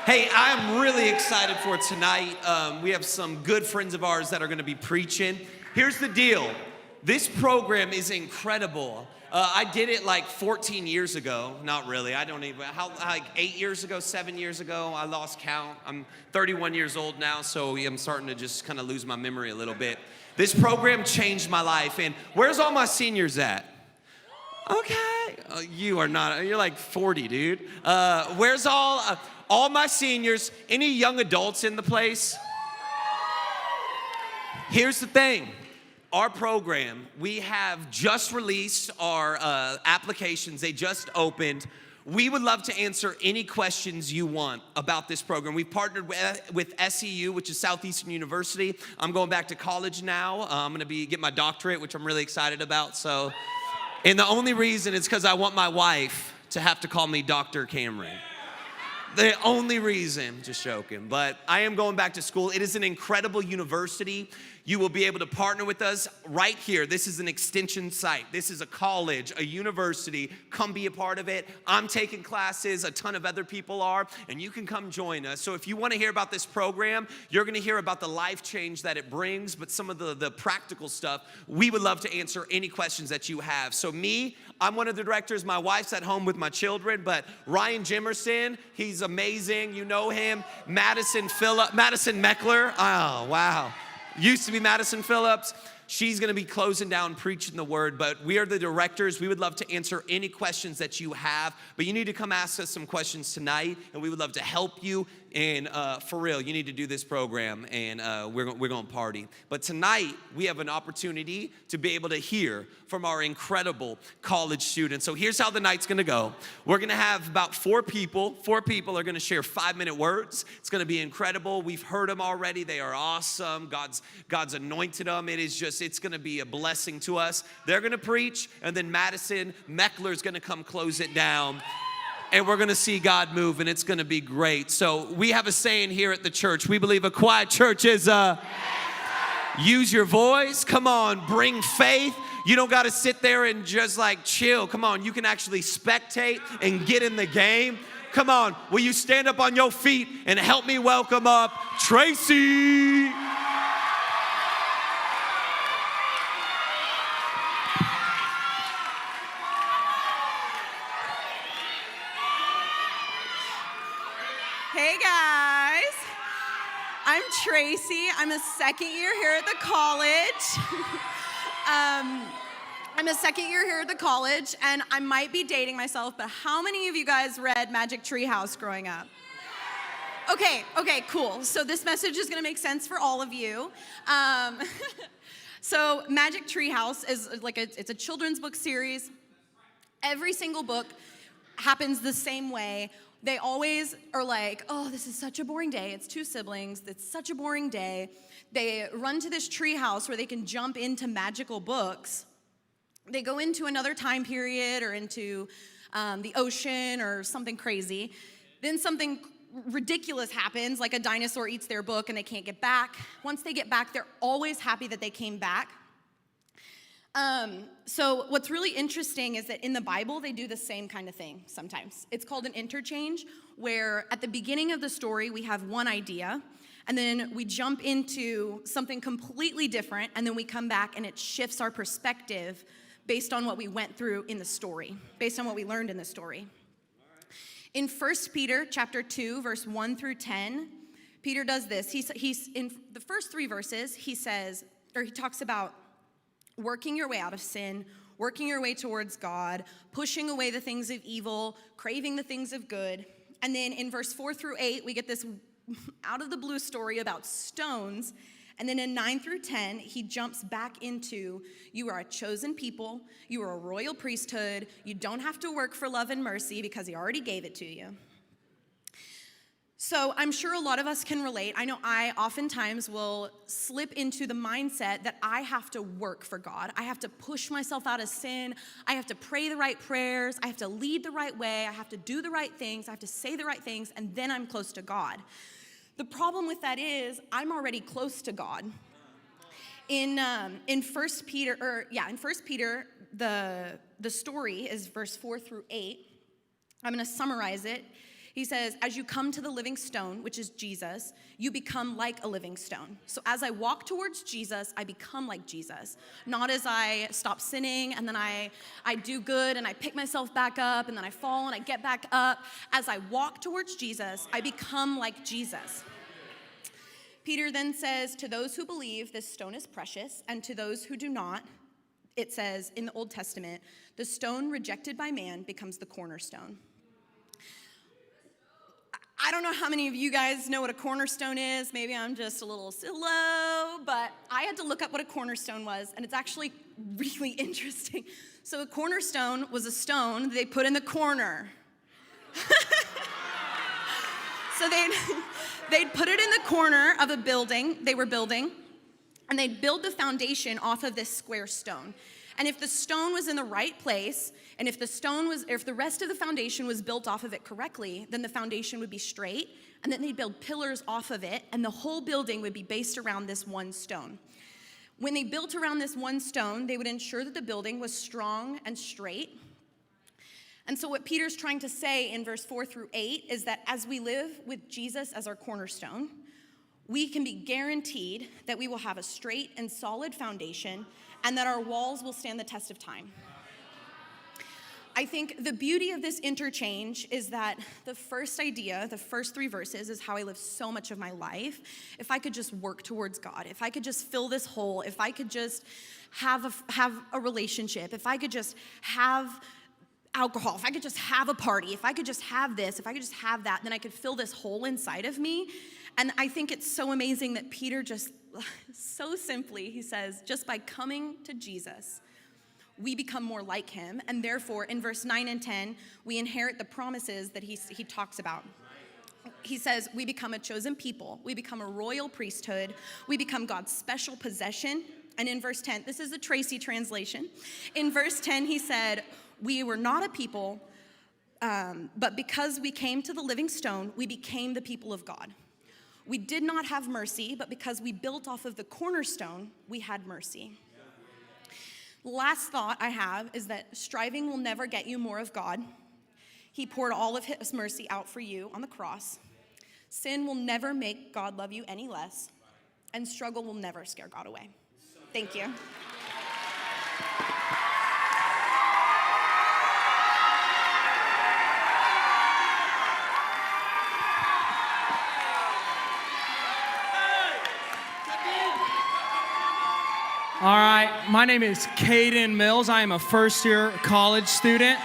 Hey, I'm really excited for tonight. We have some good friends of ours that are going to be preaching. Here's the deal. This program is incredible. I did it like 14 years ago. Not really. I don't even, like 8 years ago, 7 years ago. I lost count. I'm 31 years old now, so I'm starting to just kind of lose my memory a little bit. This program changed my life. And where's all my seniors at? Okay. You are not. You're like 40, dude. Where's all my seniors? Any young adults in the place? Here's the thing. Our program, we have just released our applications. They just opened. We would love to answer any questions you want about this program. We've partnered with SEU, which is Southeastern University. I'm going back to college now. I'm going to get my doctorate, which I'm really excited about. So, and the only reason is because I want my wife to have to call me Dr. Cameron. The only reason, just joking, but I am going back to school. It is an incredible university. You will be able to partner with us right here. This is an extension site. This is a college, a university. Come be a part of it. I'm taking classes. A ton of other people are, and you can come join us. So if you want to hear about this program, you're going to hear about the life change that it brings, but some of the practical stuff. We would love to answer any questions that you have. So I'm one of the directors. My wife's at home with my children, but Ryan Jimerson, he's amazing. You know him. Madison Meckler. Oh, wow. Used to be Madison Phillips. She's going to be closing down, preaching the word, but we are the directors. We would love to answer any questions that you have, but you need to come ask us some questions tonight, and we would love to help you. And for real, you need to do this program, and we're going to party. But tonight, we have an opportunity to be able to hear from our incredible college students. So here's how the night's going to go. We're going to have about four people. Four people are going to share 5-minute words. It's going to be incredible. We've heard them already. They are awesome. God's anointed them. It's going to be a blessing to us. They're going to preach, and then Madison Meckler is going to come close it down. And we're going to see God move, and it's going to be great. So we have a saying here at the church. We believe a quiet church is use your voice. Come on, bring faith. You don't got to sit there and just like chill. Come on, you can actually spectate and get in the game. Come on, will you stand up on your feet and help me welcome up Tracy? Hey guys, I'm Tracy. I'm a second year here at the college. I'm a second year here at the college, and I might be dating myself, but how many of you guys read Magic Tree House growing up? Okay, cool. So this message is gonna make sense for all of you. So Magic Tree House is it's a children's book series. Every single book happens the same way. They always are like, oh, this is such a boring day. It's two siblings. It's such a boring day. They run to this tree house where they can jump into magical books. They go into another time period or into the ocean or something crazy. Then something ridiculous happens, like a dinosaur eats their book and they can't get back. Once they get back, they're always happy that they came back. So what's really interesting is that in the Bible, they do the same kind of thing sometimes. It's called an interchange, where at the beginning of the story, we have one idea, and then we jump into something completely different, and then we come back and it shifts our perspective based on what we went through in the story, based on what we learned in the story. In 1 Peter chapter 2, verse 1 through 10, Peter does this. He's in the first 3 verses, he talks about working your way out of sin, working your way towards God, pushing away the things of evil, craving the things of good. And then in verse 4 through 8, we get this out of the blue story about stones. And then in 9 through 10, he jumps back into, you are a chosen people, you are a royal priesthood, you don't have to work for love and mercy because he already gave it to you. So I'm sure a lot of us can relate. I know I oftentimes will slip into the mindset that I have to work for God. I have to push myself out of sin. I have to pray the right prayers. I have to lead the right way. I have to do the right things. I have to say the right things, and then I'm close to God. The problem with that is I'm already close to God. In 1 Peter, the story is verse 4 through 8. I'm going to summarize it. He says, as you come to the living stone, which is Jesus, you become like a living stone. So as I walk towards Jesus, I become like Jesus. Not as I stop sinning and then I do good and I pick myself back up and then I fall and I get back up. As I walk towards Jesus, I become like Jesus. Peter then says, to those who believe, this stone is precious, and to those who do not, it says in the Old Testament, the stone rejected by man becomes the cornerstone. I don't know how many of you guys know what a cornerstone is. Maybe I'm just a little slow, but I had to look up what a cornerstone was, and it's actually really interesting. So a cornerstone was a stone they put in the corner. So they'd put it in the corner of a building they were building, and they'd build the foundation off of this square stone. And if the stone was in the right place, and if the rest of the foundation was built off of it correctly, then the foundation would be straight, and then they'd build pillars off of it, and the whole building would be based around this one stone. When they built around this one stone, they would ensure that the building was strong and straight. And so what Peter's trying to say in verse 4 through 8 is that as we live with Jesus as our cornerstone, we can be guaranteed that we will have a straight and solid foundation and that our walls will stand the test of time. I think the beauty of this interchange is that the first idea, the first 3 verses, is how I live so much of my life. If I could just work towards God, if I could just fill this hole, if I could just have a relationship, if I could just have alcohol, if I could just have a party, if I could just have this, if I could just have that, then I could fill this hole inside of me. And I think it's so amazing that Peter just so simply, he says, just by coming to Jesus, we become more like him. And therefore, in verse 9 and 10, we inherit the promises that he talks about. He says, we become a chosen people. We become a royal priesthood. We become God's special possession. And in verse 10, this is the Tracy translation. In verse 10, he said, we were not a people, but because we came to the living stone, we became the people of God. We did not have mercy, but because we built off of the cornerstone, we had mercy. Last thought I have is that striving will never get you more of God. He poured all of his mercy out for you on the cross. Sin will never make God love you any less, and struggle will never scare God away. Thank you. All right, my name is Caden Mills. I am a first-year college student.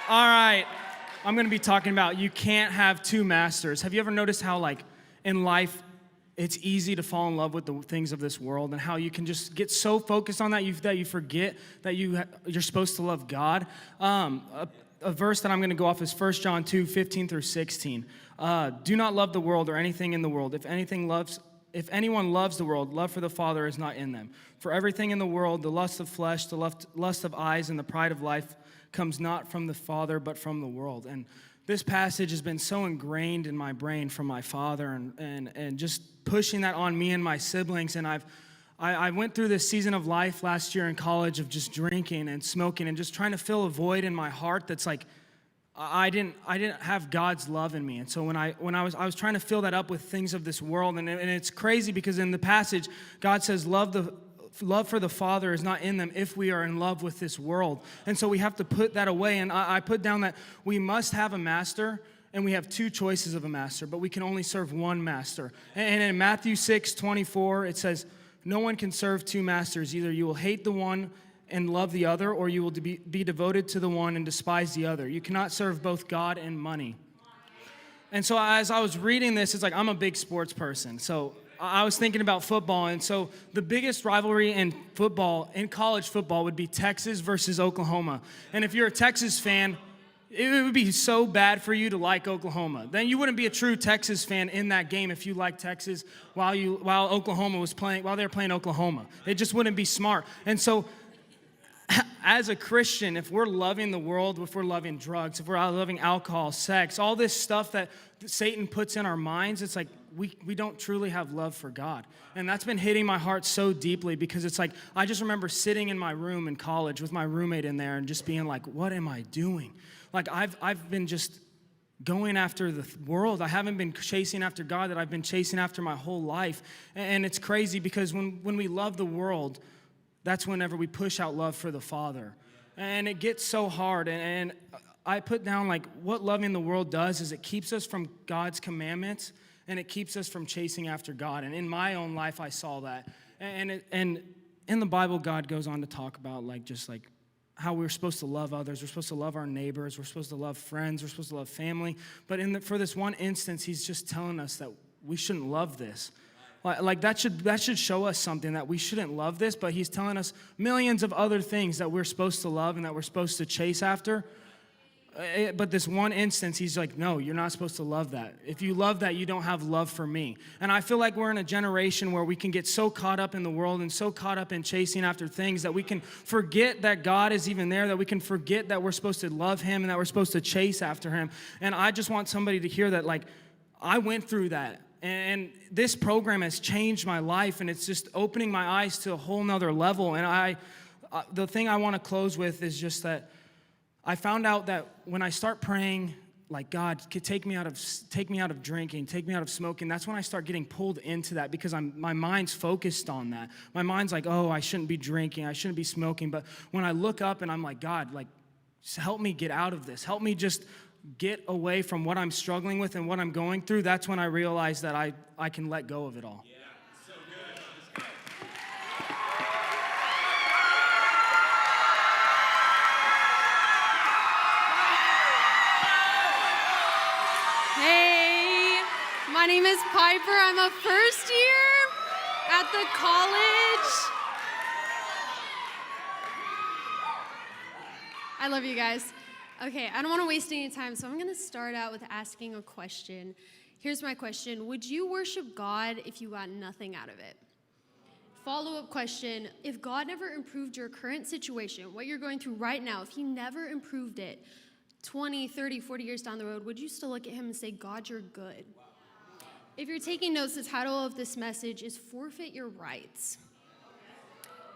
All right, I'm gonna be talking about you can't have 2 masters. Have you ever noticed how, like, in life, it's easy to fall in love with the things of this world and how you can just get so focused on that you forget that you're supposed to love God? A verse that I'm gonna go off is 1 John 2, 15 through 16. Do not love the world or anything in the world. If anyone loves the world, love for the Father is not in them. For everything in the world, the lust of flesh, the lust of eyes, and the pride of life comes not from the Father, but from the world. And this passage has been so ingrained in my brain from my father and just pushing that on me and my siblings. And I went through this season of life last year in college of just drinking and smoking and just trying to fill a void in my heart that's like, I didn't have God's love in me. And so when I was trying to fill that up with things of this world, and it's crazy because in the passage, God says, love for the Father is not in them if we are in love with this world. And so we have to put that away. And I put down that we must have a master, and we have 2 choices of a master, but we can only serve one master. And in Matthew 6:24, it says, no one can serve 2 masters. Either you will hate the one and love the other, or you will be devoted to the one and despise the other. You cannot serve both God and money. And so as I was reading this, it's like I'm a big sports person. So I was thinking about football, and so the biggest rivalry in football, in college football, would be Texas versus Oklahoma. And if you're a Texas fan, it would be so bad for you to like Oklahoma. Then you wouldn't be a true Texas fan in that game if you liked Texas while Oklahoma was playing, while they were playing Oklahoma. It just wouldn't be smart. And so as a Christian, if we're loving the world, if we're loving drugs, if we're loving alcohol, sex, all this stuff that Satan puts in our minds, it's like we don't truly have love for God. And that's been hitting my heart so deeply because it's like, I just remember sitting in my room in college with my roommate in there and just being like, what am I doing? Like I've been just going after the world. I haven't been chasing after God that I've been chasing after my whole life. And it's crazy because when we love the world, that's whenever we push out love for the Father. And it gets so hard. And I put down like what loving the world does is it keeps us from God's commandments and it keeps us from chasing after God. And in my own life, I saw that. And in the Bible, God goes on to talk about like just like how we're supposed to love others. We're supposed to love our neighbors. We're supposed to love friends. We're supposed to love family. But for this one instance, he's just telling us that we shouldn't love this. Like that should show us something, that we shouldn't love this, but he's telling us millions of other things that we're supposed to love and that we're supposed to chase after. But this one instance, he's like, no, you're not supposed to love that. If you love that, you don't have love for me. And I feel like we're in a generation where we can get so caught up in the world and so caught up in chasing after things that we can forget that God is even there, that we can forget that we're supposed to love him and that we're supposed to chase after him. And I just want somebody to hear that, like, I went through that. And this program has changed my life, and it's just opening my eyes to a whole nother level. And the thing I want to close with is just that I found out that when I start praying, like, God, take me out of drinking, take me out of smoking, that's when I start getting pulled into that because my mind's focused on that. My mind's like, oh, I shouldn't be drinking, I shouldn't be smoking. But when I look up and I'm like, God, like, help me get out of this. Help me just get away from what I'm struggling with and what I'm going through. That's when I realize that I can let go of it all. Yeah, so good. Hey, my name is Piper. I'm a first year at the college. I love you guys. Okay, I don't want to waste any time, so I'm going to start out with asking a question. Here's my question. Would you worship God if you got nothing out of it? Follow-up question. If God never improved your current situation, what you're going through right now, if he never improved it 20, 30, 40 years down the road, would you still look at him and say, God, you're good? If you're taking notes, the title of this message is Forfeit Your Rights.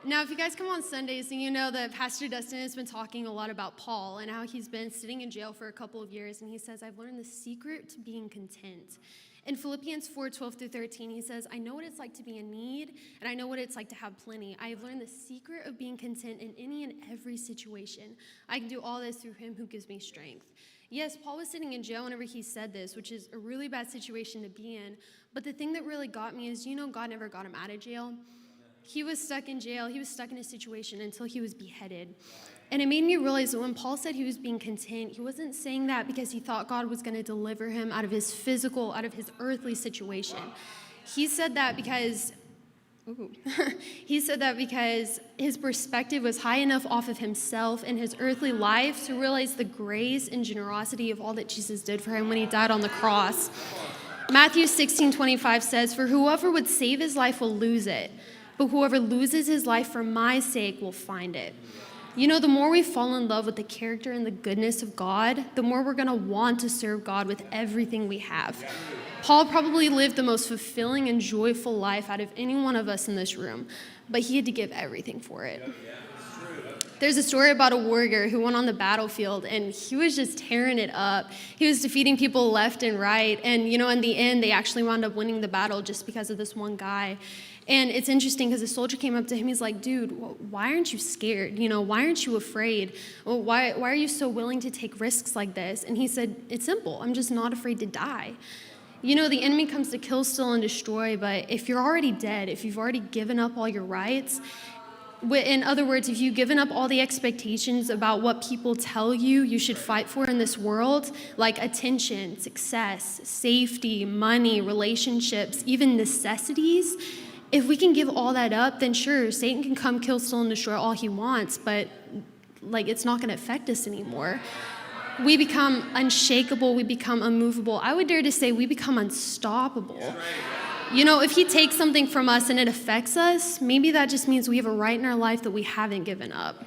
Now, if you guys come on Sundays, then you know that Pastor Dustin has been talking a lot about Paul and how he's been sitting in jail for a couple of years, and he says, I've learned the secret to being content. In Philippians 4:12-13, he says, I know what it's like to be in need, and I know what it's like to have plenty. I have learned the secret of being content in any and every situation. I can do all this through him who gives me strength. Yes, Paul was sitting in jail whenever he said this, which is a really bad situation to be in, but the thing that really got me is, God never got him out of jail. He was stuck in jail. He was stuck in a situation until he was beheaded. And it made me realize that when Paul said he was being content, he wasn't saying that because he thought God was going to deliver him out of his physical, out of his earthly situation. He said that because his perspective was high enough off of himself and his earthly life to realize the grace and generosity of all that Jesus did for him when he died on the cross. Matthew 16:25 says, for whoever would save his life will lose it, but whoever loses his life for my sake will find it. The more we fall in love with the character and the goodness of God, the more we're going to want to serve God with everything we have. Paul probably lived the most fulfilling and joyful life out of any one of us in this room, but he had to give everything for it. There's a story about a warrior who went on the battlefield, and he was just tearing it up. He was defeating people left and right, and in the end, they actually wound up winning the battle just because of this one guy. And it's interesting because the soldier came up to him. He's like, dude, why aren't you scared? Why aren't you afraid? Why are you so willing to take risks like this? And he said, it's simple. I'm just not afraid to die. The enemy comes to kill, steal, and destroy. But if you're already dead, if you've already given up all your rights, in other words, if you've given up all the expectations about what people tell you should fight for in this world, like attention, success, safety, money, relationships, even necessities, if we can give all that up, then sure, Satan can come, kill, steal, and destroy all he wants, but it's not going to affect us anymore. We become unshakable. We become unmovable. I would dare to say we become unstoppable. If he takes something from us and it affects us, maybe that just means we have a right in our life that we haven't given up.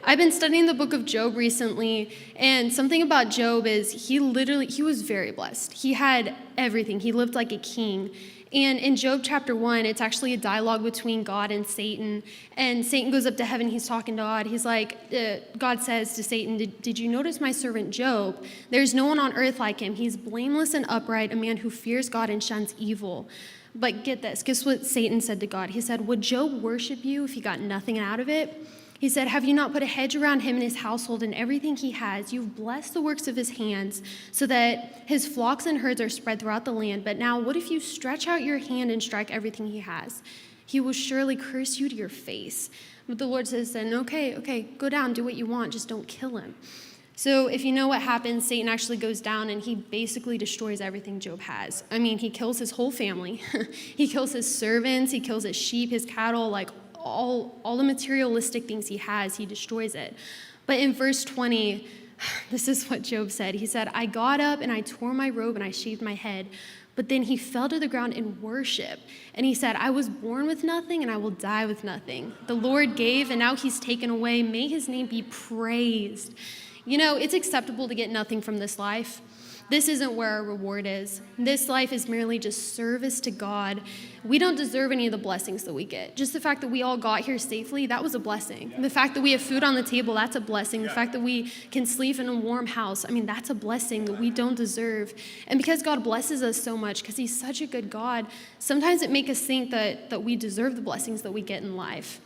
I've been studying the book of Job recently, and something about Job is he was very blessed. He had everything. He lived like a king. And in Job chapter 1, it's actually a dialogue between God and Satan. And Satan goes up to heaven. He's talking to God. He's like, God says to Satan, did you notice my servant Job? There's no one on earth like him. He's blameless and upright, a man who fears God and shuns evil. But get this. Guess what Satan said to God? He said, would Job worship you if he got nothing out of it? He said, have you not put a hedge around him and his household and everything he has? You've blessed the works of his hands so that his flocks and herds are spread throughout the land. But now what if you stretch out your hand and strike everything he has? He will surely curse you to your face. But the Lord says then, okay, go down, do what you want, just don't kill him. So if you know what happens, Satan actually goes down and he basically destroys everything Job has. I mean, he kills his whole family. He kills his servants, he kills his sheep, his cattle, like all the materialistic things he has, he destroys it. But in verse 20, this is what Job said. He said, I got up and I tore my robe and I shaved my head. But then he fell to the ground in worship. And he said, I was born with nothing and I will die with nothing. The Lord gave and now he's taken away. May his name be praised. You know, it's acceptable to get nothing from this life. This isn't where our reward is. This life is merely just service to God. We don't deserve any of the blessings that we get. Just the fact that we all got here safely, that was a blessing. The fact that we have food on the table, that's a blessing. The fact that we can sleep in a warm house, I mean, that's a blessing that we don't deserve. And because God blesses us so much, because he's such a good God, sometimes it makes us think that we deserve the blessings that we get in life.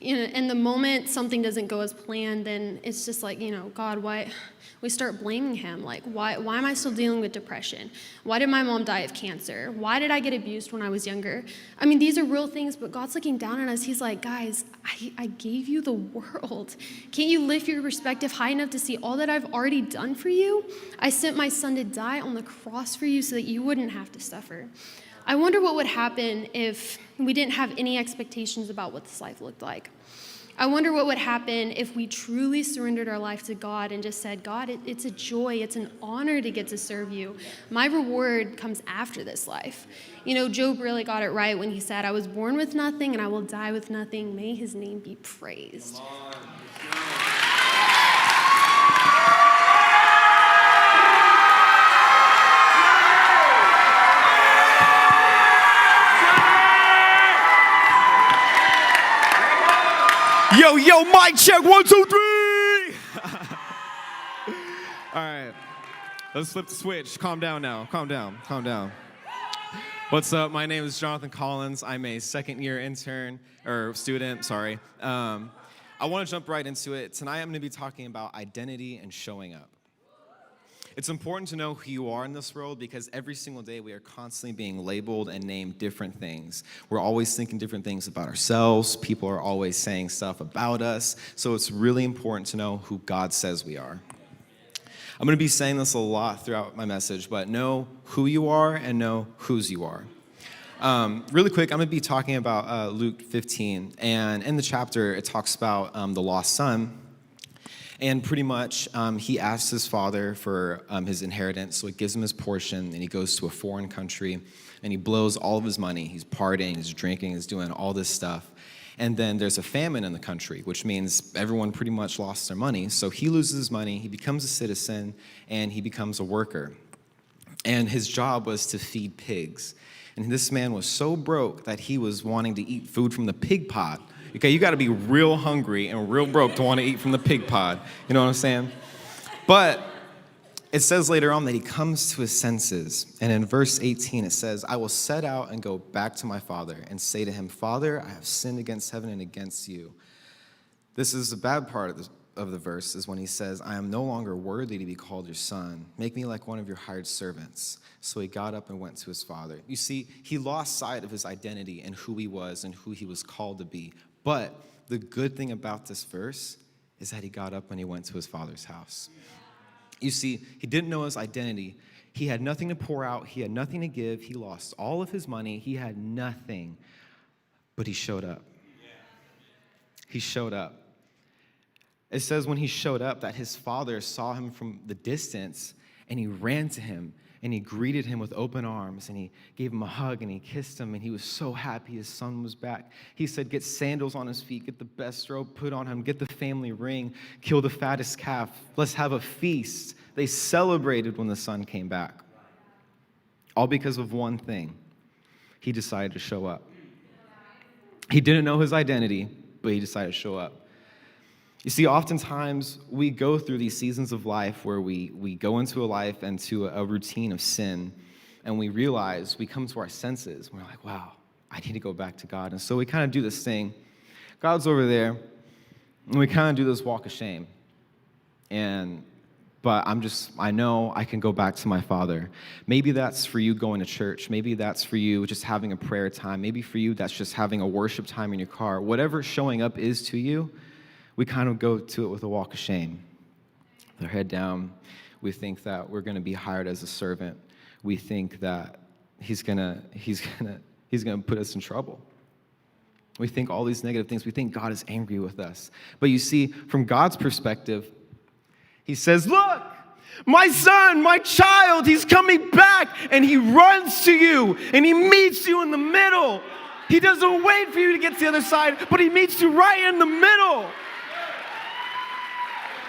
You know, and the moment something doesn't go as planned, then it's just like, God, why? We start blaming him. Like, why am I still dealing with depression? Why did my mom die of cancer? Why did I get abused when I was younger? I mean, these are real things, but God's looking down on us. He's like, guys, I gave you the world. Can't you lift your perspective high enough to see all that I've already done for you? I sent my son to die on the cross for you so that you wouldn't have to suffer. I wonder what would happen if we didn't have any expectations about what this life looked like. I wonder what would happen if we truly surrendered our life to God and just said, God, it's a joy, it's an honor to get to serve you. My reward comes after this life. Job really got it right when he said, I was born with nothing and I will die with nothing. May his name be praised. Yo, mic check, 1, 2, 3. All right, let's flip the switch. Calm down now, calm down. What's up? My name is Jonathan Collins. I'm a second-year student. I want to jump right into it. Tonight, I'm going to be talking about identity and showing up. It's important to know who you are in this world because every single day we are constantly being labeled and named different things. We're always thinking different things about ourselves. People are always saying stuff about us. So it's really important to know who God says we are. I'm going to be saying this a lot throughout my message, but know who you are and know whose you are. Really quick, I'm going to be talking about Luke 15. And in the chapter, it talks about the lost son. And pretty much, he asks his father for his inheritance, so he gives him his portion, and he goes to a foreign country, and he blows all of his money. He's partying, he's drinking, he's doing all this stuff. And then there's a famine in the country, which means everyone pretty much lost their money. So he loses his money, he becomes a citizen, and he becomes a worker. And his job was to feed pigs. And this man was so broke that he was wanting to eat food from the pig pot. Okay, you got to be real hungry and real broke to want to eat from the pig pod. You know what I'm saying? But it says later on that he comes to his senses. And in verse 18, it says, I will set out and go back to my father and say to him, Father, I have sinned against heaven and against you. This is the bad part of the verse is when he says, I am no longer worthy to be called your son. Make me like one of your hired servants. So he got up and went to his father. You see, he lost sight of his identity and who he was and who he was called to be. But the good thing about this verse is that he got up and he went to his father's house. You see, he didn't know his identity. He had nothing to pour out. He had nothing to give. He lost all of his money. He had nothing. But he showed up. He showed up. It says when he showed up that his father saw him from the distance And he ran to him, and he greeted him with open arms, and he gave him a hug, and he kissed him, and he was so happy his son was back. He said, get sandals on his feet, get the best robe put on him, get the family ring, kill the fattest calf, let's have a feast. They celebrated when the son came back. All because of one thing. He decided to show up. He didn't know his identity, but he decided to show up. You see, oftentimes we go through these seasons of life where we go into a life and to a routine of sin, and we realize, we come to our senses, and we're like, wow, I need to go back to God. And so we kind of do this thing. God's over there, and we kind of do this walk of shame. But I know I can go back to my Father. Maybe that's for you going to church. Maybe that's for you just having a prayer time. Maybe for you that's just having a worship time in your car. Whatever showing up is to you, we kind of go to it with a walk of shame. With our head down, we think that we're going to be hired as a servant. We think that he's gonna put us in trouble. We think all these negative things. We think God is angry with us. But you see, from God's perspective, he says, look, my son, my child, he's coming back, and he runs to you, and he meets you in the middle. He doesn't wait for you to get to the other side, but he meets you right in the middle.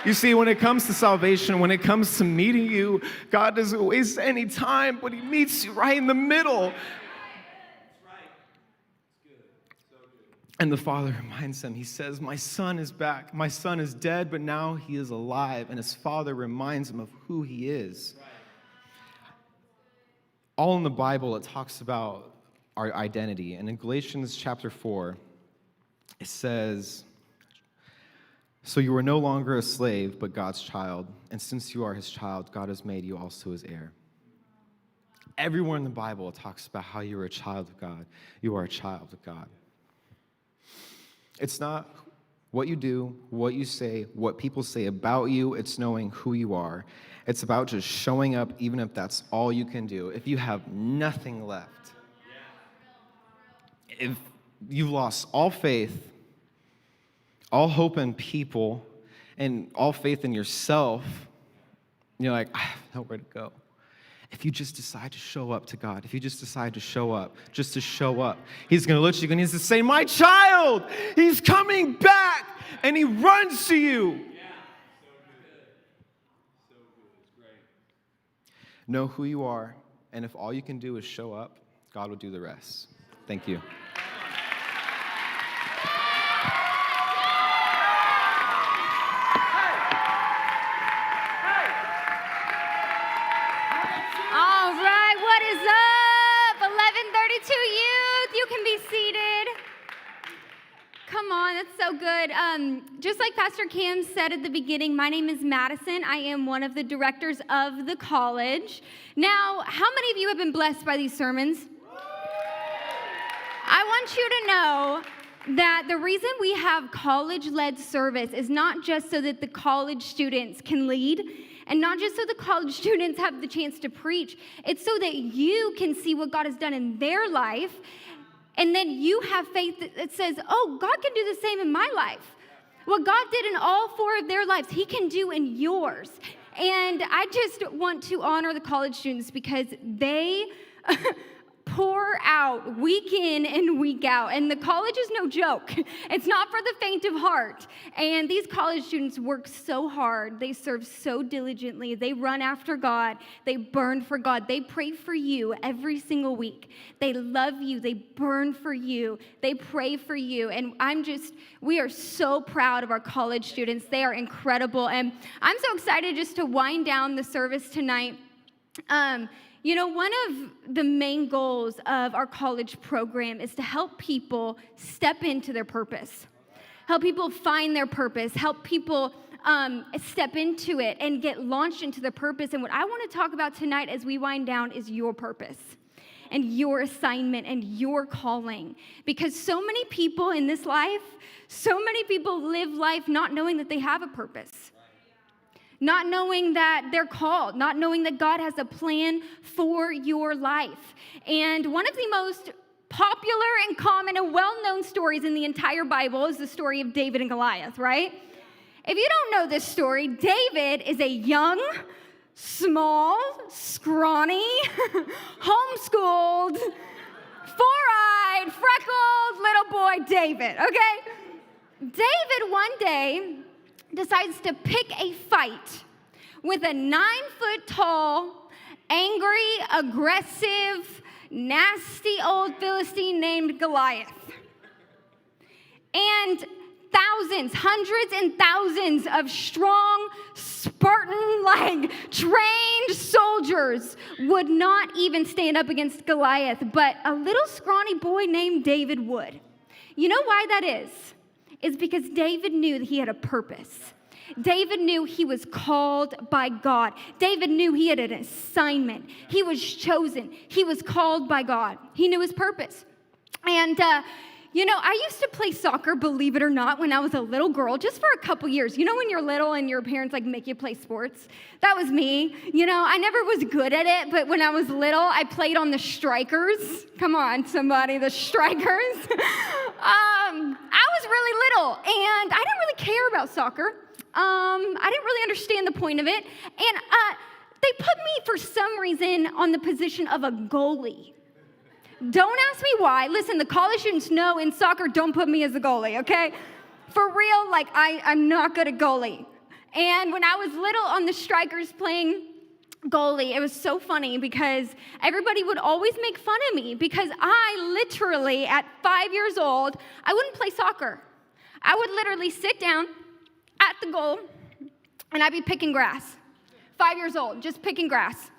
You see, when it comes to salvation, when it comes to meeting you, God doesn't waste any time, but he meets you right in the middle. And the father reminds him, he says, my son is back. My son is dead, but now he is alive. And his father reminds him of who he is. All in the Bible, it talks about our identity. And in Galatians chapter 4, it says, so you are no longer a slave, but God's child. And since you are his child, God has made you also his heir. Everywhere in the Bible, it talks about how you are a child of God. You are a child of God. It's not what you do, what you say, what people say about you. It's knowing who you are. It's about just showing up, even if that's all you can do. If you have nothing left, if you've lost all faith, all hope in people, and all faith in yourself, you're like, I have nowhere to go. If you just decide to show up to God, if you just decide to show up, just to show up, he's going to look at you and he's going to say, my child, he's coming back, and he runs to you. Yeah, so good. So good. It's great. Know who you are, and if all you can do is show up, God will do the rest. Thank you. Youth, you can be seated. Come on, that's so good. Just like Pastor Cam said at the beginning, my name is Madison. I am one of the directors of the college. Now, how many of you have been blessed by these sermons? I want you to know that the reason we have college-led service is not just so that the college students can lead, and not just so the college students have the chance to preach. It's so that you can see what God has done in their life, and then you have faith that says, oh, God can do the same in my life. What God did in all 4 of their lives, he can do in yours. And I just want to honor the college students because they pour out week in and week out. And the college is no joke. It's not for the faint of heart. And these college students work so hard. They serve so diligently. They run after God. They burn for God. They pray for you every single week. They love you. They burn for you. They pray for you. And we are so proud of our college students. They are incredible. And I'm so excited just to wind down the service tonight. You know, one of the main goals of our college program is to help people step into their purpose, help people find their purpose, help people step into it and get launched into their purpose. And what I want to talk about tonight as we wind down is your purpose and your assignment and your calling. Because so many people in this life, so many people live life not knowing that they have a purpose. Not knowing that they're called, not knowing that God has a plan for your life. And one of the most popular and common and well-known stories in the entire Bible is the story of David and Goliath, right? If you don't know this story, David is a young, small, scrawny, homeschooled, four-eyed, freckled little boy David, okay? David one day decides to pick a fight with a 9-foot-tall, angry, aggressive, nasty old Philistine named Goliath. And thousands, hundreds and thousands of strong, Spartan-like, trained soldiers would not even stand up against Goliath, but a little scrawny boy named David would. You know why that is? It's because David knew that he had a purpose. David knew he was called by God. David knew he had an assignment. He was chosen. He was called by God. He knew his purpose. And, I used to play soccer, believe it or not, when I was a little girl, just for a couple years. You know when you're little and your parents make you play sports? That was me. I never was good at it, but when I was little, I played on the strikers. Come on, somebody, the strikers. I was really little, and I didn't really care about soccer. I didn't really understand the point of it, and they put me, for some reason, on the position of a goalie. Don't ask me why. Listen, the college students know in soccer, don't put me as a goalie, okay? For real, I'm not good at goalie. And when I was little on the strikers playing goalie, it was so funny because everybody would always make fun of me because I literally, at 5 years old, I wouldn't play soccer. I would literally sit down at the goal and I'd be picking grass. 5 years old, just picking grass.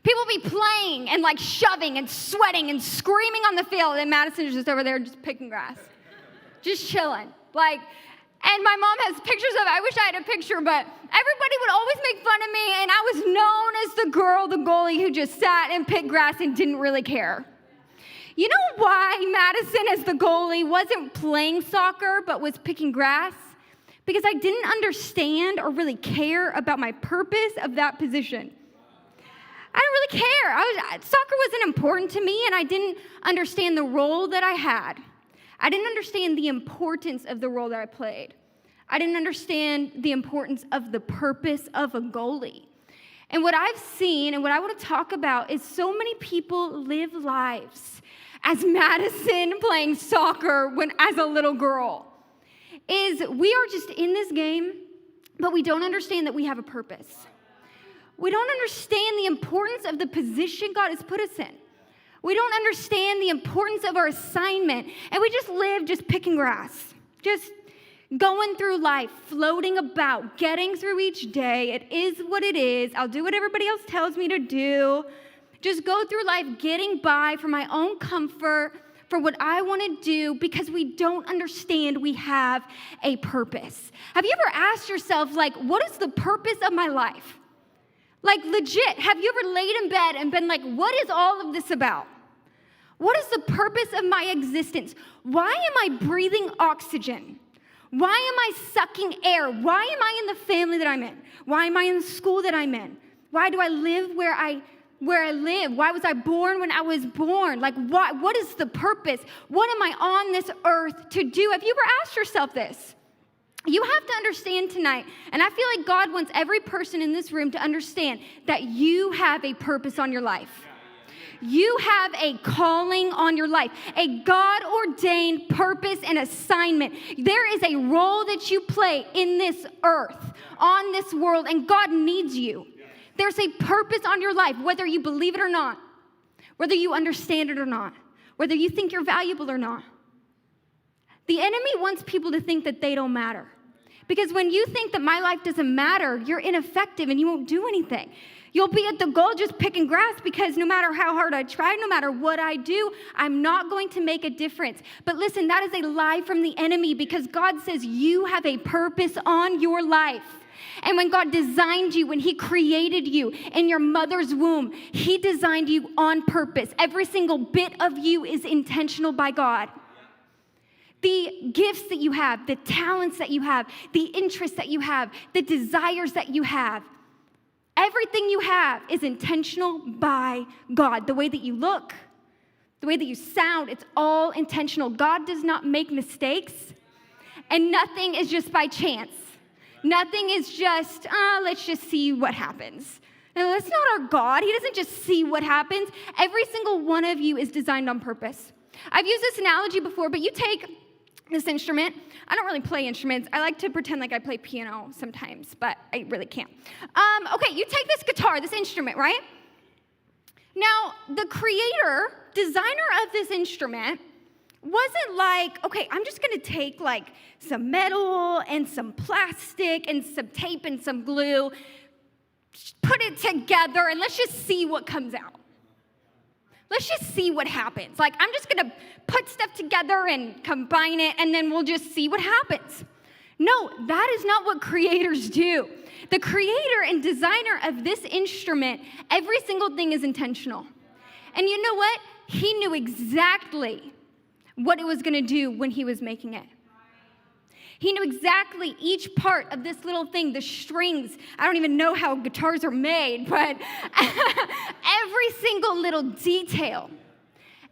People would be playing and shoving and sweating and screaming on the field, and Madison's just over there just picking grass, just chilling. And my mom has pictures of it. I wish I had a picture, but everybody would always make fun of me, and I was known as the girl, the goalie, who just sat and picked grass and didn't really care. You know why Madison, as the goalie, wasn't playing soccer but was picking grass? Because I didn't understand or really care about my purpose of that position. I didn't really care. Soccer wasn't important to me, and I didn't understand the role that I had. I didn't understand the importance of the role that I played. I didn't understand the importance of the purpose of a goalie. And what I've seen and what I want to talk about is so many people live lives as Madison playing soccer as a little girl. We are just in this game, but we don't understand that we have a purpose. We don't understand the importance of the position God has put us in. We don't understand the importance of our assignment, and we just live just picking grass, just going through life, floating about, getting through each day. It is what it is. I'll do what everybody else tells me to do. Just go through life getting by for my own comfort, for what I want to do, because we don't understand we have a purpose. Have you ever asked yourself, what is the purpose of my life? Legit, have you ever laid in bed and been what is all of this about? What is the purpose of my existence? Why am I breathing oxygen? Why am I sucking air? Why am I in the family that I'm in? Why am I in the school that I'm in? Why do I live where I live? Why was I born when I was born? What is the purpose? What am I on this earth to do? Have you ever asked yourself this? You have to understand tonight, and I feel like God wants every person in this room to understand that you have a purpose on your life. You have a calling on your life, a God-ordained purpose and assignment. There is a role that you play in this earth, on this world, and God needs you. There's a purpose on your life, whether you believe it or not, whether you understand it or not, whether you think you're valuable or not. The enemy wants people to think that they don't matter. Because when you think that my life doesn't matter, you're ineffective and you won't do anything. You'll be at the goal just picking grass because no matter how hard I try, no matter what I do, I'm not going to make a difference. But listen, that is a lie from the enemy because God says you have a purpose on your life. And when God designed you, when he created you in your mother's womb, he designed you on purpose. Every single bit of you is intentional by God. The gifts that you have, the talents that you have, the interests that you have, the desires that you have, everything you have is intentional by God. The way that you look, the way that you sound, it's all intentional. God does not make mistakes, and nothing is just by chance. Nothing is just, let's just see what happens. Now, that's not our God. He doesn't just see what happens. Every single one of you is designed on purpose. I've used this analogy before, but you take this instrument. I don't really play instruments. I like to pretend like I play piano sometimes, but I really can't. Okay, you take this guitar, this instrument, right? Now, the creator, designer of this instrument, wasn't like, okay, I'm just gonna take like some metal and some plastic and some tape and some glue, put it together, and let's just see what comes out. Let's just see what happens. Like, I'm just gonna put stuff together and combine it, and then we'll just see what happens. No, that is not what creators do. The creator and designer of this instrument, every single thing is intentional. And you know what? He knew exactly what it was gonna do when he was making it. He knew exactly each part of this little thing, the strings. I don't even know how guitars are made, but every single little detail,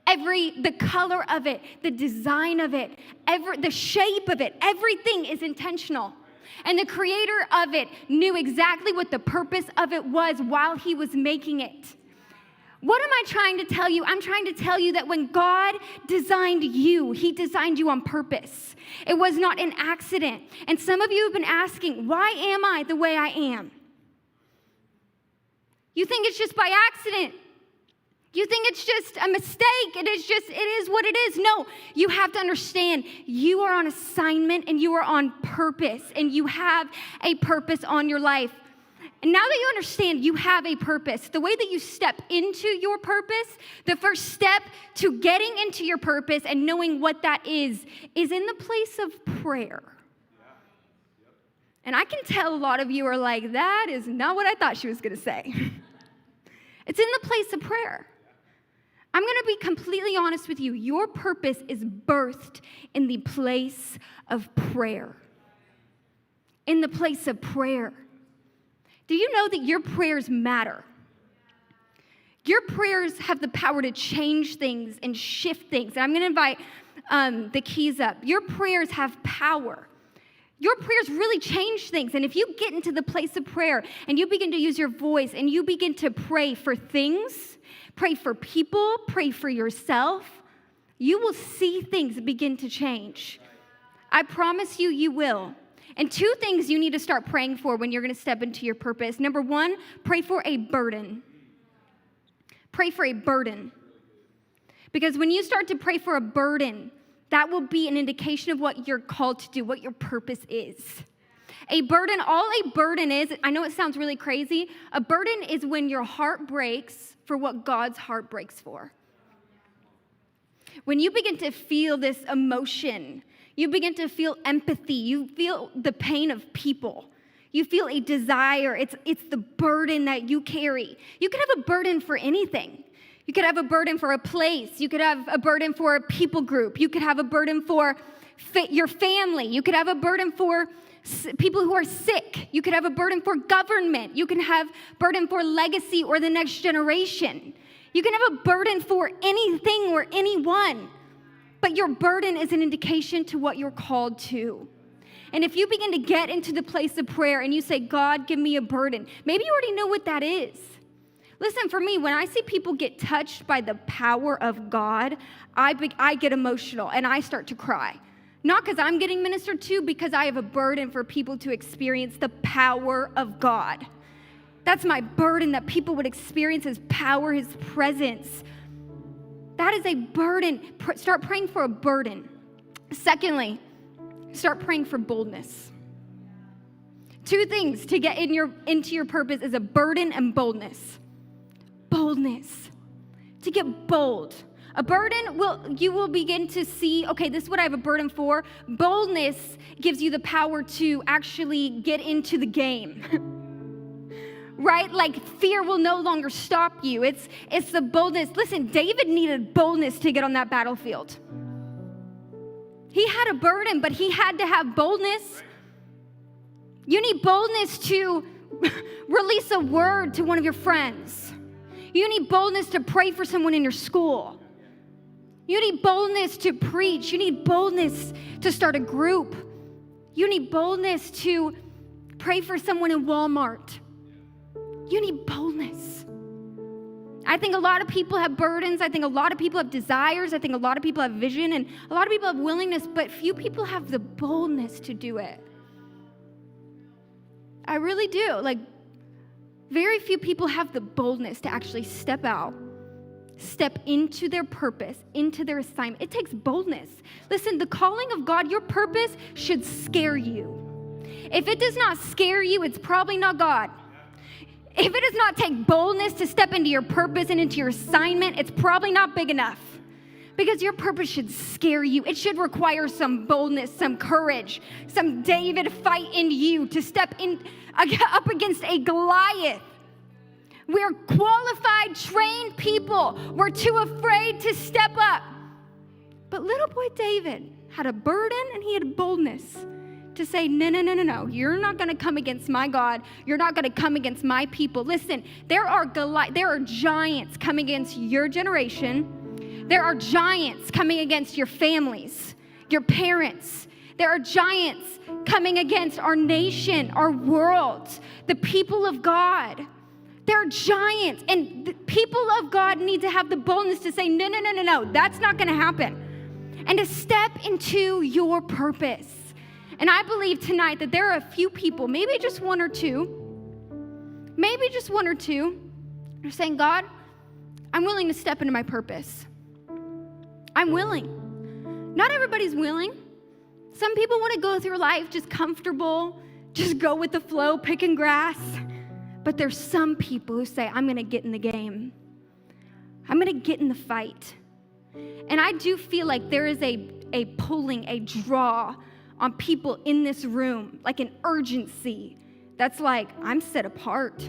the color of it, the design of it, the shape of it, everything is intentional. And the creator of it knew exactly what the purpose of it was while he was making it. What am I trying to tell you? I'm trying to tell you that when God designed you, he designed you on purpose. It was not an accident. And some of you have been asking, why am I the way I am? You think it's just by accident. You think it's just a mistake. It is what it is. No, you have to understand you are on assignment and you are on purpose, and you have a purpose on your life. And now that you understand you have a purpose, the way that you step into your purpose, the first step to getting into your purpose and knowing what that is in the place of prayer. And I can tell a lot of you are like, that is not what I thought she was going to say. It's in the place of prayer. I'm going to be completely honest with you. Your purpose is birthed in the place of prayer. In the place of prayer. Do you know that your prayers matter? Your prayers have the power to change things and shift things. And I'm going to invite the keys up. Your prayers have power. Your prayers really change things. And if you get into the place of prayer and you begin to use your voice and you begin to pray for things, pray for people, pray for yourself, you will see things begin to change. I promise you, you will. And two things you need to start praying for when you're going to step into your purpose. Number one, pray for a burden. Pray for a burden. Because when you start to pray for a burden, that will be an indication of what you're called to do, what your purpose is. A burden, all a burden is, I know it sounds really crazy, a burden is when your heart breaks for what God's heart breaks for. When you begin to feel this emotion, you begin to feel empathy. You feel the pain of people. You feel a desire. It's the burden that you carry. You could have a burden for anything. You could have a burden for a place. You could have a burden for a people group. You could have a burden for your family. You could have a burden for people who are sick. You could have a burden for government. You can have a burden for legacy or the next generation. You can have a burden for anything or anyone. But your burden is an indication to what you're called to. And if you begin to get into the place of prayer and you say, God, give me a burden, maybe you already know what that is. Listen, for me, when I see people get touched by the power of God, I get emotional and I start to cry. Not because I'm getting ministered to, because I have a burden for people to experience the power of God. That's my burden, that people would experience his power, his presence. That is a burden. Start praying for a burden. Secondly, start praying for boldness. Two things to get into your purpose is a burden and boldness. Boldness. To get bold. A burden, you will begin to see, okay, this is what I have a burden for. Boldness gives you the power to actually get into the game. Right? Like fear will no longer stop you. It's the boldness. Listen, David needed boldness to get on that battlefield. He had a burden, but he had to have boldness. You need boldness to release a word to one of your friends. You need boldness to pray for someone in your school. You need boldness to preach. You need boldness to start a group. You need boldness to pray for someone in Walmart. You need boldness. I think a lot of people have burdens. I think a lot of people have desires. I think a lot of people have vision, and a lot of people have willingness, but few people have the boldness to do it. I really do. Like, very few people have the boldness to actually step out, step into their purpose, into their assignment. It takes boldness. Listen, the calling of God, your purpose should scare you. If it does not scare you, it's probably not God. If it does not take boldness to step into your purpose and into your assignment, it's probably not big enough. Because your purpose should scare you. It should require some boldness, some courage, some David fight in you to step in up against a Goliath. We're qualified, trained people. We're too afraid to step up. But little boy David had a burden and he had boldness to say, no. You're not going to come against my God. You're not going to come against my people. Listen, there are giants coming against your generation. There are giants coming against your families, your parents. There are giants coming against our nation, our world, the people of God. There are giants, and the people of God need to have the boldness to say, no, that's not going to happen. And to step into your purpose. And I believe tonight that there are a few people, maybe just one or two, are saying, God, I'm willing to step into my purpose. I'm willing. Not everybody's willing. Some people want to go through life just comfortable, just go with the flow, picking grass. But there's some people who say, I'm going to get in the game. I'm going to get in the fight. And I do feel like there is a pulling, a draw on people in this room, like an urgency that's like, I'm set apart.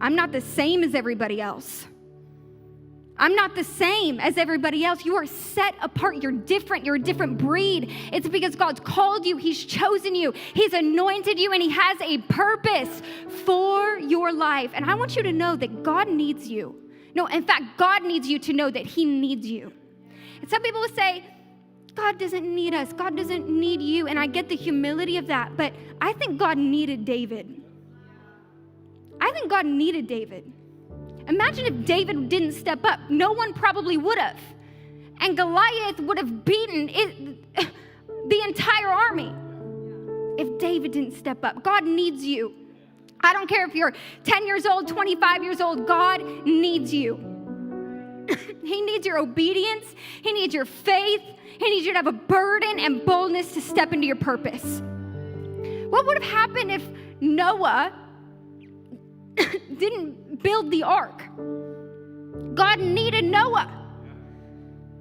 I'm not the same as everybody else. I'm not the same as everybody else. You are set apart. You're different. You're a different breed. It's because God's called you. He's chosen you. He's anointed you, and He has a purpose for your life. And I want you to know that God needs you. No, in fact, God needs you to know that He needs you. And some people will say, God doesn't need us. God doesn't need you. And I get the humility of that. But I think God needed David. I think God needed David. Imagine if David didn't step up. No one probably would have. And Goliath would have beaten the entire army if David didn't step up. God needs you. I don't care if you're 10 years old, 25 years old. God needs you. He needs your obedience. He needs your faith. He needs you to have a burden and boldness to step into your purpose. What would have happened if Noah didn't build the ark? God needed Noah.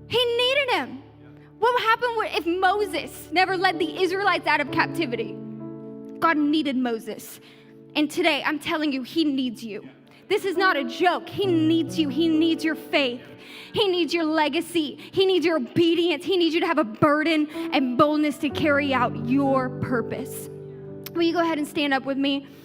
He needed him. What would happen if Moses never led the Israelites out of captivity? God needed Moses. And today, I'm telling you, He needs you. This is not a joke. He needs you. He needs your faith. He needs your legacy. He needs your obedience. He needs you to have a burden and boldness to carry out your purpose. Will you go ahead and stand up with me?